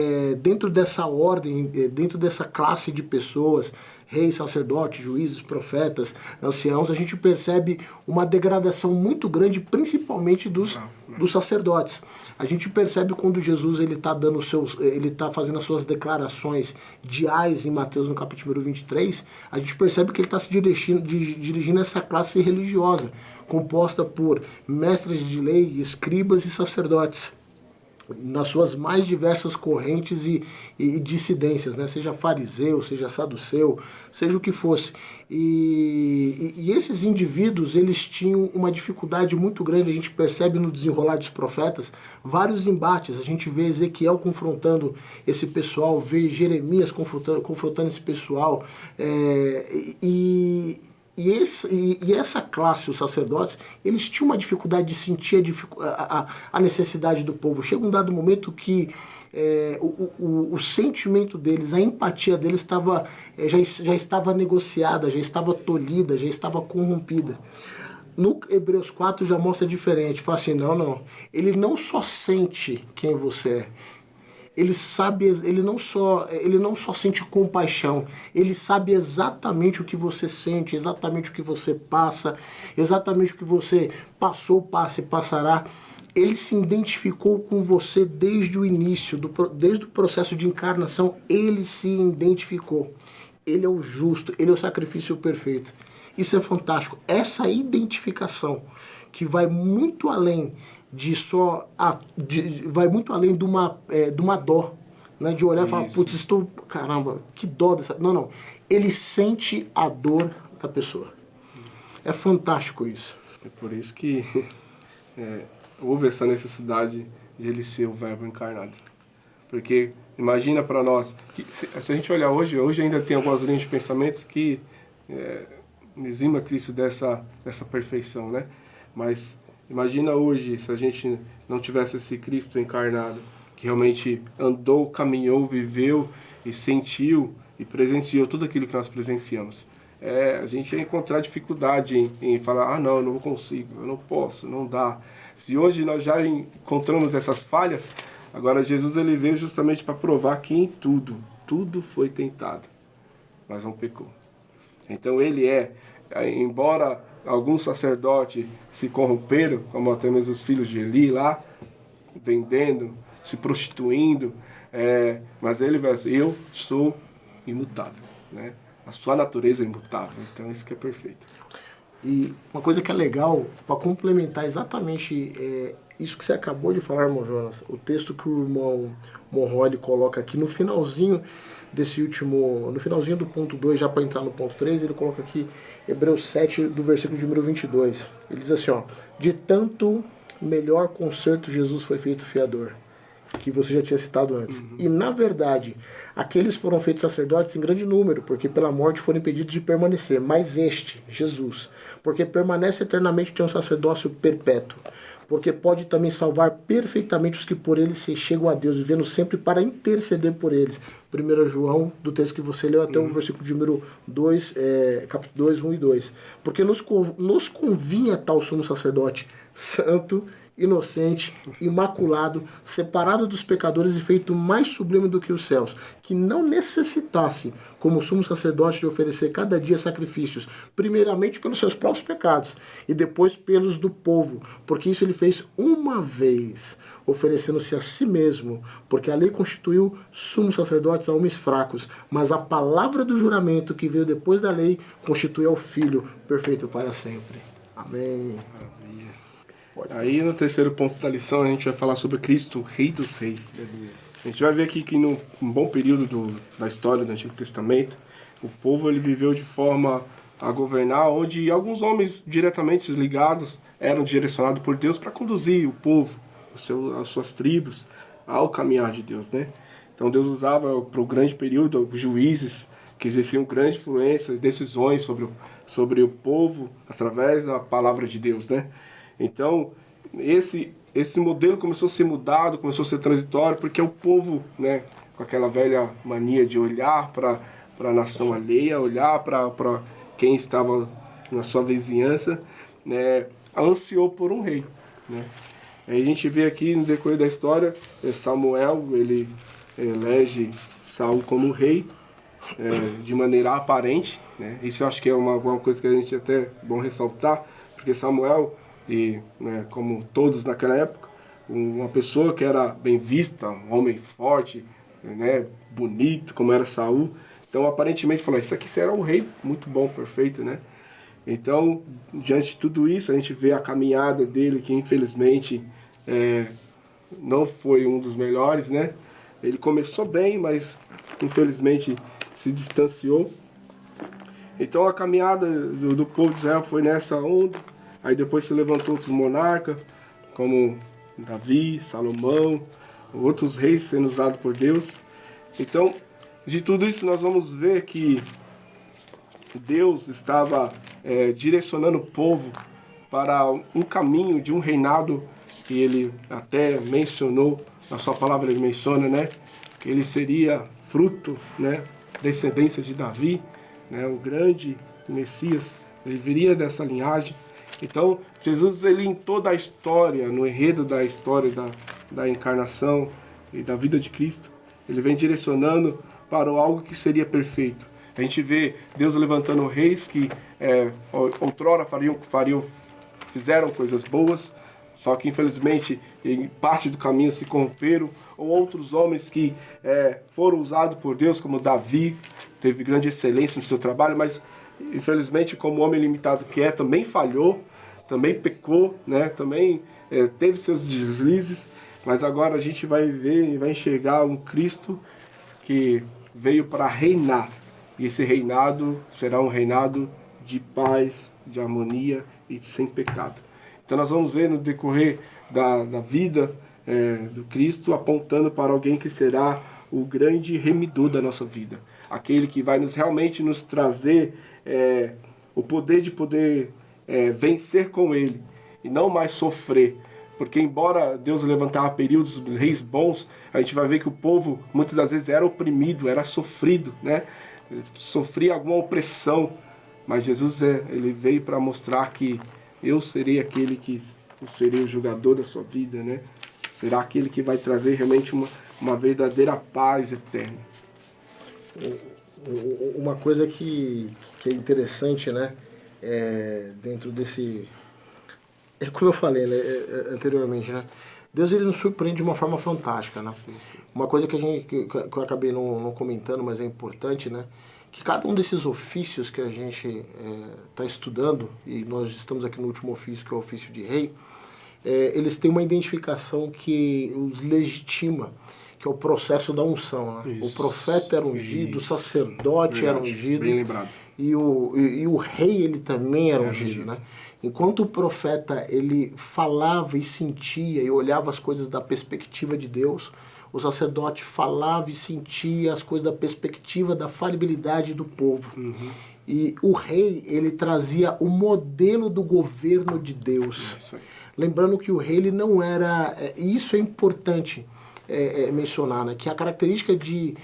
dentro dessa ordem, dentro dessa classe de pessoas, reis, sacerdotes, juízes, profetas, anciãos, a gente percebe uma degradação muito grande, principalmente dos sacerdotes. A gente percebe quando Jesus ele está fazendo as suas declarações diárias em Mateus no capítulo 23, a gente percebe que ele está se dirigindo a essa classe religiosa, composta por mestres de lei, escribas e sacerdotes, nas suas mais diversas correntes e dissidências, né? Seja fariseu, seja saduceu, seja o que fosse. E esses indivíduos, eles tinham uma dificuldade muito grande, a gente percebe no desenrolar dos profetas, vários embates. A gente vê Ezequiel confrontando esse pessoal, vê Jeremias confrontando esse pessoal, E essa classe, os sacerdotes, eles tinham uma dificuldade de sentir a necessidade do povo. Chega um dado momento que o sentimento deles, a empatia deles já estava negociada, já estava tolhida, já estava corrompida. No Hebreus 4 já mostra diferente. Fala assim, não. Ele não só sente quem você é. Ele não só sente compaixão, ele sabe exatamente o que você sente, exatamente o que você passa, exatamente o que você passou, passa e passará. Ele se identificou com você desde o início, desde o processo de encarnação, ele se identificou. Ele é o justo, ele é o sacrifício perfeito. Isso é fantástico. Essa identificação que vai muito além vai muito além de uma dó, né? De olhar e falar, putz, caramba, que dó dessa... Não. Ele sente a dor da pessoa. É fantástico isso. É por isso que houve essa necessidade de ele ser o Verbo encarnado. Porque imagina para nós, que se a gente olhar hoje ainda tem algumas linhas de pensamento que exima Cristo dessa perfeição, né? Mas imagina hoje, se a gente não tivesse esse Cristo encarnado, que realmente andou, caminhou, viveu e sentiu e presenciou tudo aquilo que nós presenciamos. A gente ia encontrar dificuldade em falar, não, eu não consigo, eu não posso, não dá. Se hoje nós já encontramos essas falhas, agora Jesus ele veio justamente para provar que em tudo foi tentado, mas não pecou. Então ele embora alguns sacerdotes se corromperam, como até mesmo os filhos de Eli lá, vendendo, se prostituindo, mas ele vai dizer, eu sou imutável, né? A sua natureza é imutável, então isso que é perfeito. E uma coisa que é legal, para complementar exatamente isso que você acabou de falar, irmão Jonas, o texto que o irmão Monroy coloca aqui no finalzinho no finalzinho do ponto 2, já para entrar no ponto 3, ele coloca aqui Hebreus 7, do versículo de número 22. Ele diz assim, de tanto melhor conserto Jesus foi feito fiador, que você já tinha citado antes. E, na verdade, aqueles foram feitos sacerdotes em grande número, porque pela morte foram impedidos de permanecer. Mas este, Jesus, porque permanece eternamente, tem um sacerdócio perpétuo, porque pode também salvar perfeitamente os que por ele se chegam a Deus, vivendo sempre para interceder por eles. 1 João, do texto que você leu até o versículo de número 2, capítulo 2, 1 e 2. Porque nos convinha tal sumo sacerdote, santo, inocente, imaculado, separado dos pecadores e feito mais sublime do que os céus, que não necessitasse, como sumo sacerdote, de oferecer cada dia sacrifícios, primeiramente pelos seus próprios pecados e depois pelos do povo, porque isso ele fez uma vez, oferecendo-se a si mesmo, porque a lei constituiu sumos sacerdotes a homens fracos, mas a palavra do juramento que veio depois da lei constituiu ao Filho perfeito para sempre. Amém. Aí no terceiro ponto da lição a gente vai falar sobre Cristo, Rei dos Reis. A gente vai ver aqui que num bom período da história do Antigo Testamento, o povo ele viveu de forma a governar, onde alguns homens diretamente ligados eram direcionados por Deus para conduzir o povo, as suas tribos, ao caminhar de Deus, né? Então Deus usava para o grande período juízes que exerciam grande influência e decisões sobre o povo através da palavra de Deus, né? Então, esse modelo começou a ser mudado, começou a ser transitório, porque o povo, né, com aquela velha mania de olhar para a nação alheia, olhar para quem estava na sua vizinhança, né, ansiou por um rei, né? Aí a gente vê aqui no decorrer da história, Samuel, ele elege Saul como rei, de maneira aparente, né? Isso eu acho que é uma coisa que a gente até é bom ressaltar, porque Samuel, né, como todos naquela época, uma pessoa que era bem vista, um homem forte, né, bonito, como era Saul. Então, aparentemente, falou, isso aqui será um rei muito bom, perfeito, né? Então, diante de tudo isso, a gente vê a caminhada dele, que infelizmente não foi um dos melhores, né? Ele começou bem, mas infelizmente se distanciou. Então, a caminhada do povo de Israel foi nessa onda. Aí depois se levantou outros monarcas, como Davi, Salomão, outros reis sendo usados por Deus. Então, de tudo isso nós vamos ver que Deus estava direcionando o povo para um caminho de um reinado que ele até mencionou, na sua palavra ele menciona, né? Que ele seria fruto, né, descendência de Davi, né, o grande Messias, ele viria dessa linhagem. Então, Jesus, ele em toda a história, no enredo da história da encarnação e da vida de Cristo, ele vem direcionando para algo que seria perfeito. A gente vê Deus levantando reis que outrora fizeram coisas boas, só que infelizmente em parte do caminho se corromperam, ou outros homens que foram usados por Deus, como Davi, teve grande excelência no seu trabalho, mas infelizmente, como homem limitado que também falhou, também pecou, né? Também teve seus deslizes, mas agora a gente vai ver e vai enxergar um Cristo que veio para reinar. E esse reinado será um reinado de paz, de harmonia e sem pecado. Então nós vamos ver no decorrer da vida do Cristo, apontando para alguém que será o grande remidor da nossa vida. Aquele que vai realmente nos trazer o poder de poder vencer com Ele e não mais sofrer. Porque embora Deus levantava períodos de reis bons, a gente vai ver que o povo muitas das vezes era oprimido, era sofrido, né? Sofria alguma opressão. Mas Jesus ele veio para mostrar que eu serei aquele que serei o julgador da sua vida, né? Será aquele que vai trazer realmente uma verdadeira paz eterna. Uma coisa que é interessante, né? Dentro desse... É como eu falei, né, anteriormente, né? Deus ele nos surpreende de uma forma fantástica, né? Sim, sim. Uma coisa que eu acabei não comentando, mas é importante, né? Que cada um desses ofícios que a gente está estudando, e nós estamos aqui no último ofício, que é o ofício de rei, eles têm uma identificação que os legitima, que é o processo da unção, né? O profeta era ungido, o sacerdote era ungido, bem lembrado. E o rei ele também era ungido, né? Enquanto o profeta ele falava e sentia e olhava as coisas da perspectiva de Deus, o sacerdote falava e sentia as coisas da perspectiva da falibilidade do povo. Uhum. E o rei ele trazia o modelo do governo de Deus. Lembrando que o rei ele não era... E isso é importante mencionar, né? Que a característica de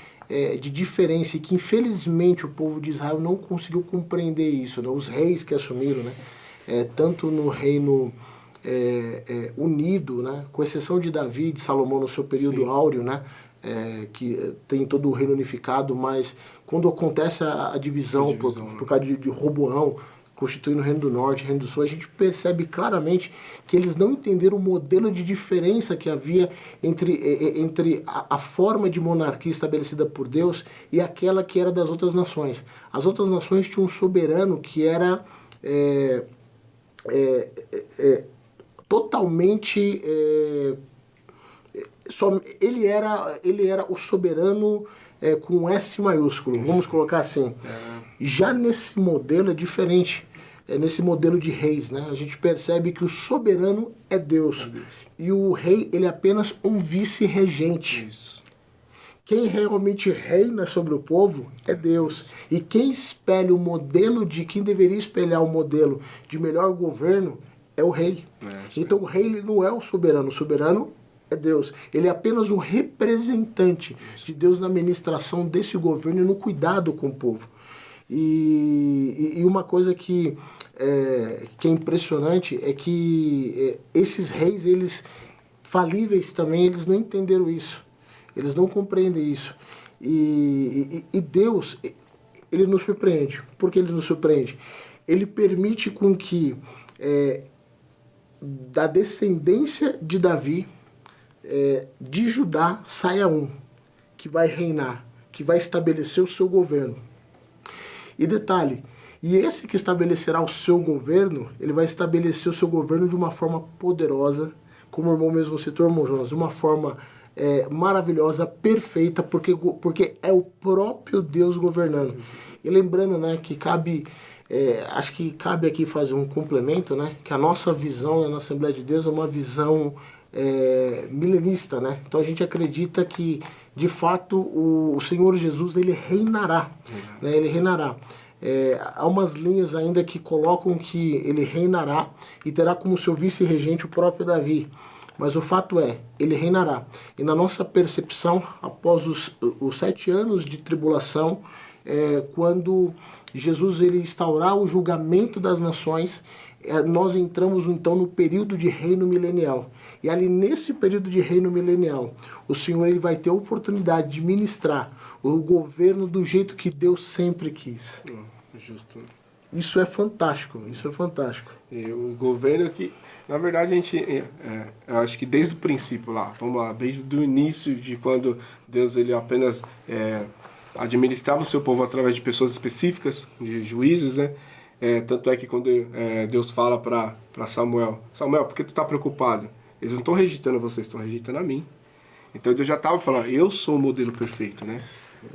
diferença e que infelizmente o povo de Israel não conseguiu compreender isso, né? Os reis que assumiram, né? Tanto no reino unido, né? Com exceção de Davi e de Salomão no seu período áureo, né? Que tem todo o reino unificado, mas quando acontece a divisão, por causa de Roboão, constituindo o Reino do Norte, o Reino do Sul, a gente percebe claramente que eles não entenderam o modelo de diferença que havia entre a forma de monarquia estabelecida por Deus e aquela que era das outras nações. As outras nações tinham um soberano que era totalmente... ele era o soberano com S maiúsculo, vamos colocar assim. Já nesse modelo é diferente. Nesse modelo de reis, né? A gente percebe que o soberano é Deus. E o rei ele é apenas um vice-regente. Quem realmente reina sobre o povo é Deus. E quem espelha o modelo quem deveria espelhar o modelo de melhor governo é o rei. Então o rei ele não é o soberano é Deus. Ele é apenas o representante de Deus na administração desse governo e no cuidado com o povo. E uma coisa que é impressionante é que esses reis, eles falíveis também, eles não entenderam isso. Eles não compreendem isso. E Deus, ele nos surpreende. Por que ele nos surpreende? Ele permite com que da descendência de Davi, de Judá, saia um que vai reinar, que vai estabelecer o seu governo. E detalhe, e esse que estabelecerá o seu governo, ele vai estabelecer o seu governo de uma forma poderosa, como o irmão mesmo citou, irmão Jonas, de uma forma maravilhosa, perfeita, porque é o próprio Deus governando. E lembrando, né, que acho que cabe aqui fazer um complemento, né, que a nossa visão na Assembleia de Deus é uma visão milenista, né? Então a gente acredita que, de fato, o Senhor Jesus, ele reinará, né? Ele reinará. Há umas linhas ainda que colocam que ele reinará e terá como seu vice-regente o próprio Davi. Mas o fato ele reinará. E na nossa percepção, após os 7 anos de tribulação, quando Jesus ele instaurar o julgamento das nações, nós entramos então no período de reino milenial. E ali nesse período de reino milenial, o Senhor ele vai ter a oportunidade de ministrar o governo do jeito que Deus sempre quis. Justo. Isso é fantástico, isso é fantástico. E o governo que, na verdade, a gente, eu acho que desde o princípio lá, vamos lá, desde o início de quando Deus ele apenas administrava o seu povo através de pessoas específicas, de juízes, né? Tanto é que quando Deus fala para Samuel, por que tu está preocupado? Eles não estão rejeitando vocês, estão rejeitando a mim. Então Deus já estava falando, eu sou o modelo perfeito, né?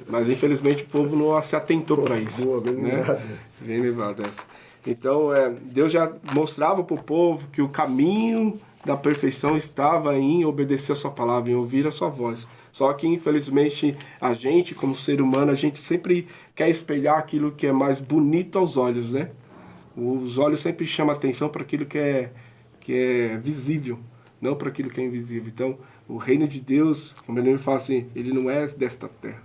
Mas infelizmente o povo não se atentou para isso. Boa, bem lembrado. Bem lembrado essa. Então, Deus já mostrava para o povo que o caminho da perfeição estava em obedecer a sua palavra, em ouvir a sua voz. Só que, infelizmente, a gente, como ser humano, a gente sempre quer espelhar aquilo que é mais bonito aos olhos, né? Os olhos sempre chamam atenção para aquilo que é visível, não para aquilo que é invisível. Então, o reino de Deus, como ele fala assim, ele não é desta terra,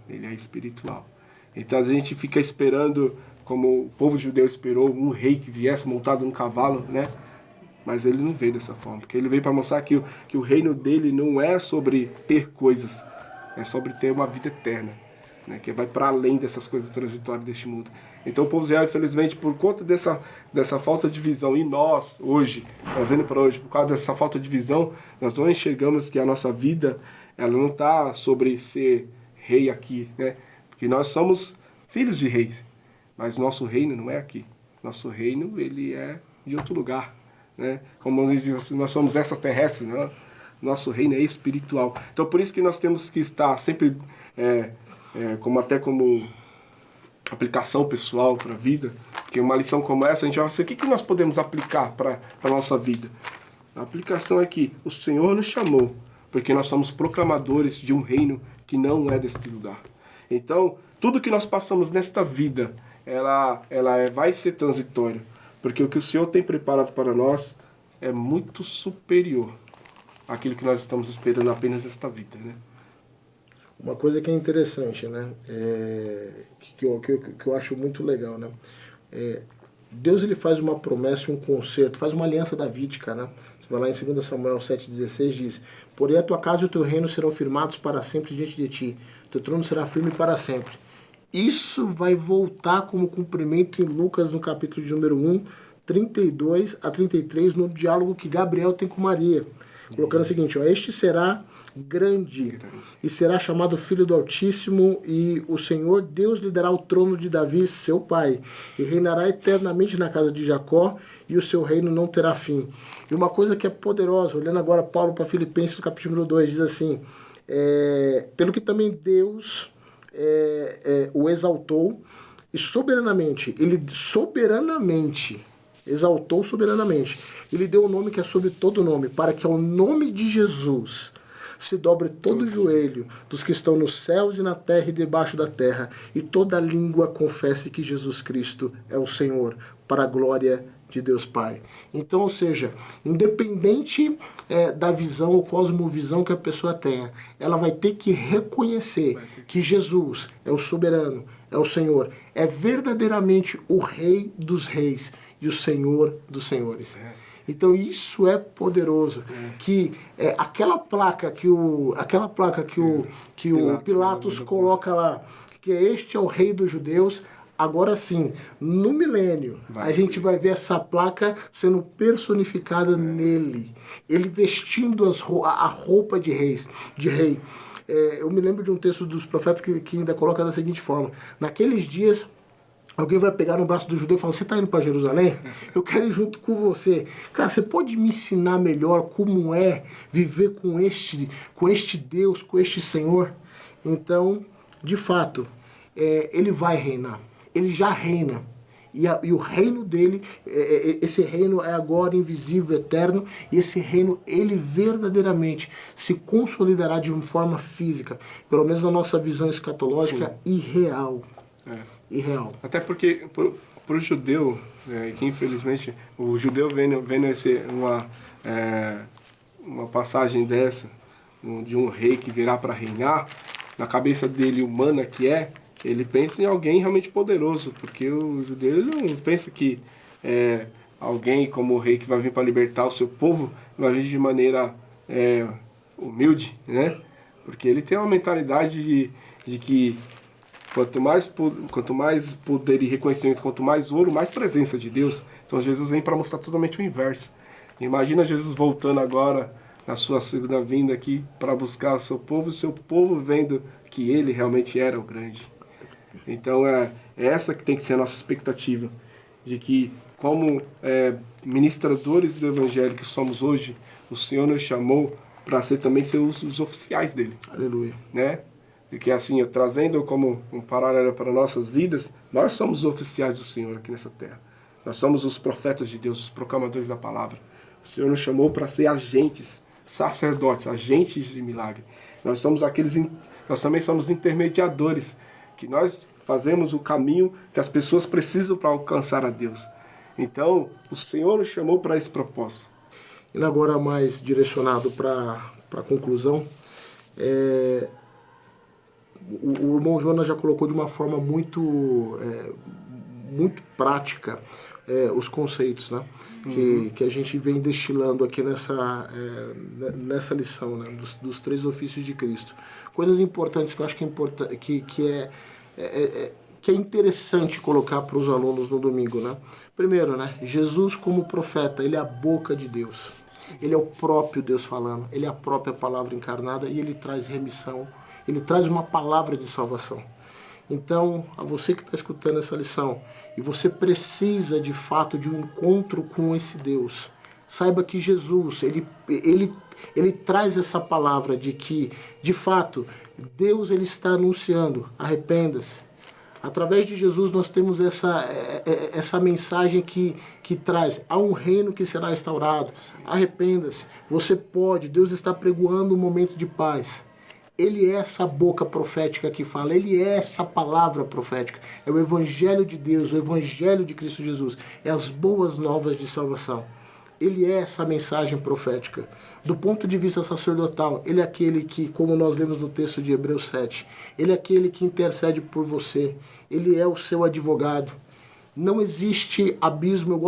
ele é espiritual. Então, a gente fica esperando, como o povo judeu esperou, um rei que viesse montado num cavalo, né? Mas ele não veio dessa forma, porque ele veio para mostrar que o reino dele não é sobre ter coisas, é sobre ter uma vida eterna, né? Que vai para além dessas coisas transitórias deste mundo. Então o povo de Israel, infelizmente, por conta dessa falta de visão, e nós, hoje, trazendo para hoje, por causa dessa falta de visão, nós não enxergamos que a nossa vida, ela não está sobre ser rei aqui, né? Porque nós somos filhos de reis, mas nosso reino não é aqui. Nosso reino, ele é de outro lugar, né? Como nós somos extraterrestres, né? Nosso reino é espiritual. Então por isso que nós temos que estar sempre, como aplicação pessoal para a vida, que uma lição como essa, a gente vai dizer, o que nós podemos aplicar para a nossa vida? A aplicação é que o Senhor nos chamou, porque nós somos proclamadores de um reino que não é deste lugar. Então, tudo que nós passamos nesta vida, ela vai ser transitória, porque o que o Senhor tem preparado para nós é muito superior àquilo que nós estamos esperando apenas nesta vida, né? Uma coisa que é interessante, né? Que eu acho muito legal, né? Deus ele faz uma promessa, um concerto, faz uma aliança davídica, né? Você vai lá em 2 Samuel 7,16 diz: porém a tua casa e o teu reino serão firmados para sempre diante de ti, teu trono será firme para sempre. Isso vai voltar como cumprimento em Lucas no capítulo de número 1, 32 a 33, no diálogo que Gabriel tem com Maria. Colocando o seguinte, ó, este será grande e será chamado Filho do Altíssimo, e o Senhor Deus lhe dará o trono de Davi, seu pai, e reinará eternamente na casa de Jacó, e o seu reino não terá fim. E uma coisa que é poderosa, olhando agora Paulo para Filipenses, no capítulo número 2, diz assim, pelo que também Deus o exaltou, e soberanamente, ele soberanamente exaltou soberanamente. Ele deu o nome que é sobre todo nome, para que ao nome de Jesus se dobre todo o joelho dos que estão nos céus e na terra e debaixo da terra, e toda língua confesse que Jesus Cristo é o Senhor, para a glória de Deus Pai. Então, ou seja, independente da visão ou cosmovisão que a pessoa tenha, ela vai ter que reconhecer que Jesus é o soberano, é o Senhor, é verdadeiramente o Rei dos Reis e o Senhor dos Senhores. Então isso é poderoso, que aquela placa que o Pilatos coloca lá, que este é o Rei dos Judeus. Agora sim, no milênio, a gente vai ver essa placa sendo personificada nele, ele vestindo a roupa de rei. Eu me lembro de um texto dos profetas que ainda coloca da seguinte forma: naqueles dias alguém vai pegar no braço do judeu e falar, você está indo para Jerusalém? Eu quero ir junto com você. Cara, você pode me ensinar melhor como é viver com este Deus, com este Senhor? Então, de fato, ele vai reinar. Ele já reina. E o reino dele, esse reino é agora invisível, eterno, e esse reino, ele verdadeiramente se consolidará de uma forma física, pelo menos na nossa visão escatológica, irreal. Irreal. Até porque, para o judeu, que infelizmente, o judeu vendo uma passagem dessa, de um rei que virá para reinar, na cabeça dele humana ele pensa em alguém realmente poderoso, porque o judeu ele não pensa que alguém como o rei que vai vir para libertar o seu povo vai vir de maneira humilde, né? Porque ele tem uma mentalidade de que quanto mais poder e reconhecimento, quanto mais ouro, mais presença de Deus. Então Jesus vem para mostrar totalmente o inverso. Imagina Jesus voltando agora na sua segunda vinda aqui para buscar o seu povo, e o seu povo vendo que ele realmente era o grande. Então é essa que tem que ser a nossa expectativa, de que como ministradores do Evangelho que somos hoje, o Senhor nos chamou para também ser os oficiais dele. Aleluia. Né? E que assim, trazendo como um paralelo para nossas vidas, nós somos os oficiais do Senhor aqui nessa terra. Nós somos os profetas de Deus, os proclamadores da palavra. O Senhor nos chamou para ser agentes, sacerdotes, agentes de milagre. Nós também somos intermediadores, que nós fazemos o caminho que as pessoas precisam para alcançar a Deus. Então, o Senhor nos chamou para esse propósito. E agora mais direcionado para a conclusão, o irmão Jonas já colocou de uma forma muito prática os conceitos, né? Que a gente vem destilando aqui nessa lição, né? dos 3 ofícios de Cristo. Coisas importantes que eu acho que é interessante colocar para os alunos no domingo, né? Primeiro, né? Jesus como profeta, ele é a boca de Deus. Ele é o próprio Deus falando, ele é a própria palavra encarnada e ele traz remissão, ele traz uma palavra de salvação. Então, a você que está escutando essa lição, e você precisa de fato de um encontro com esse Deus, saiba que Jesus, ele traz essa palavra de que, de fato, Deus ele está anunciando, arrependa-se. Através de Jesus nós temos essa mensagem que traz, há um reino que será instaurado, arrependa-se, você pode, Deus está pregoando um momento de paz. Ele é essa boca profética que fala, ele é essa palavra profética, é o Evangelho de Deus, o Evangelho de Cristo Jesus, é as boas novas de salvação. Ele é essa mensagem profética. Do ponto de vista sacerdotal, ele é aquele que, como nós lemos no texto de Hebreus 7, ele é aquele que intercede por você, ele é o seu advogado. Não existe abismo,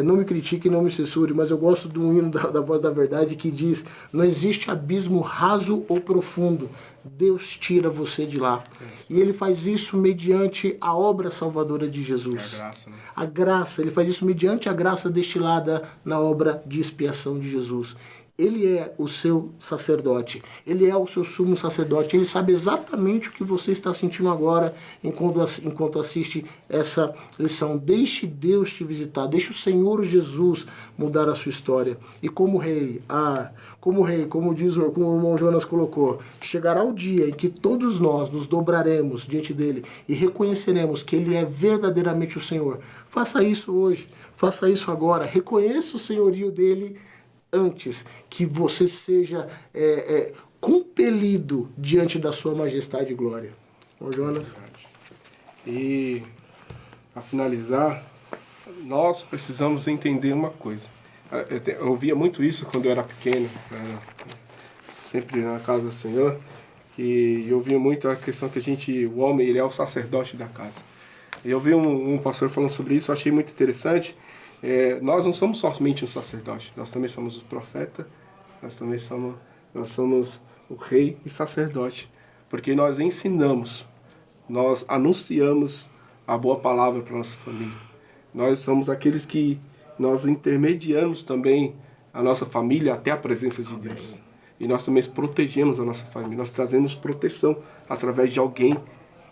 não me critique, não me censure, mas eu gosto do hino da Voz da Verdade que diz, não existe abismo raso ou profundo, Deus tira você de lá. E ele faz isso mediante a obra salvadora de Jesus. É a graça, né? A graça, ele faz isso mediante a graça destilada na obra de expiação de Jesus. Ele é o seu sacerdote, ele é o seu sumo sacerdote, ele sabe exatamente o que você está sentindo agora enquanto assiste essa lição. Deixe Deus te visitar, deixe o Senhor Jesus mudar a sua história. E como rei, como o irmão Jonas colocou, chegará o dia em que todos nós nos dobraremos diante dele e reconheceremos que ele é verdadeiramente o Senhor. Faça isso hoje, faça isso agora, reconheça o senhorio dele antes que você seja compelido diante da sua majestade e glória. Bom, Jonas? E, a finalizar, nós precisamos entender uma coisa. Eu ouvia muito isso quando eu era pequeno, sempre na casa do Senhor, e eu ouvia muito a questão que o homem ele é o sacerdote da casa. E eu vi um pastor falando sobre isso, eu achei muito interessante. Nós não somos somente um sacerdote, nós também somos o profeta, nós somos o rei e sacerdote, porque nós ensinamos, nós anunciamos a boa palavra para a nossa família. Nós somos aqueles que nós intermediamos também a nossa família até a presença de Deus. E nós também protegemos a nossa família, nós trazemos proteção através de alguém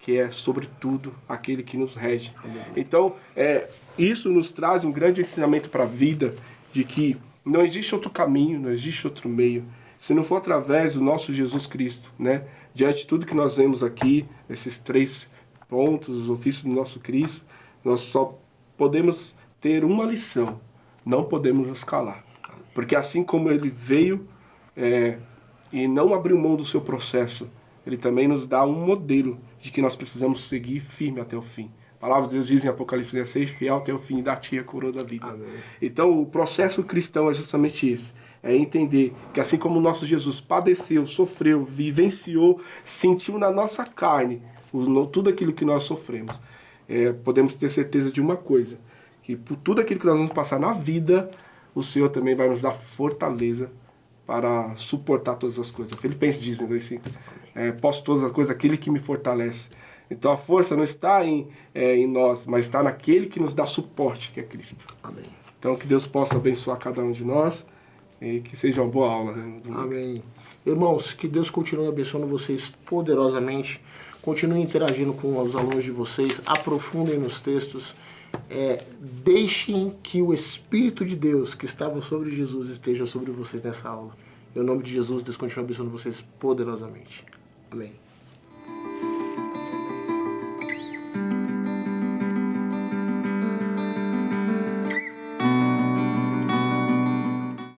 que é, sobretudo, aquele que nos rege. Então, isso nos traz um grande ensinamento para a vida, de que não existe outro caminho, não existe outro meio, se não for através do nosso Jesus Cristo, né? Diante de tudo que nós vemos aqui, esses 3 pontos, os ofícios do nosso Cristo, nós só podemos ter uma lição, não podemos nos calar. Porque assim como ele veio e não abriu mão do seu processo, ele também nos dá um modelo de que nós precisamos seguir firme até o fim. A palavra de Deus diz em Apocalipse 16, fiel até o fim, dar-te a coroa da vida. Amém. Então, o processo cristão é justamente esse. É entender que assim como o nosso Jesus padeceu, sofreu, vivenciou, sentiu na nossa carne tudo aquilo que nós sofremos, podemos ter certeza de uma coisa, que por tudo aquilo que nós vamos passar na vida, o Senhor também vai nos dar fortaleza para suportar todas as coisas. Filipenses diz, né, assim, posso todas as coisas, aquele que me fortalece. Então a força não está em nós, mas está naquele que nos dá suporte, que é Cristo. Amém. Então que Deus possa abençoar cada um de nós e que seja uma boa aula. Né, Amém. Irmãos, que Deus continue abençoando vocês poderosamente, continue interagindo com os alunos de vocês, aprofundem nos textos, deixem que o Espírito de Deus que estava sobre Jesus esteja sobre vocês nessa aula. Em nome de Jesus, Deus continue abençoando vocês poderosamente. Amém.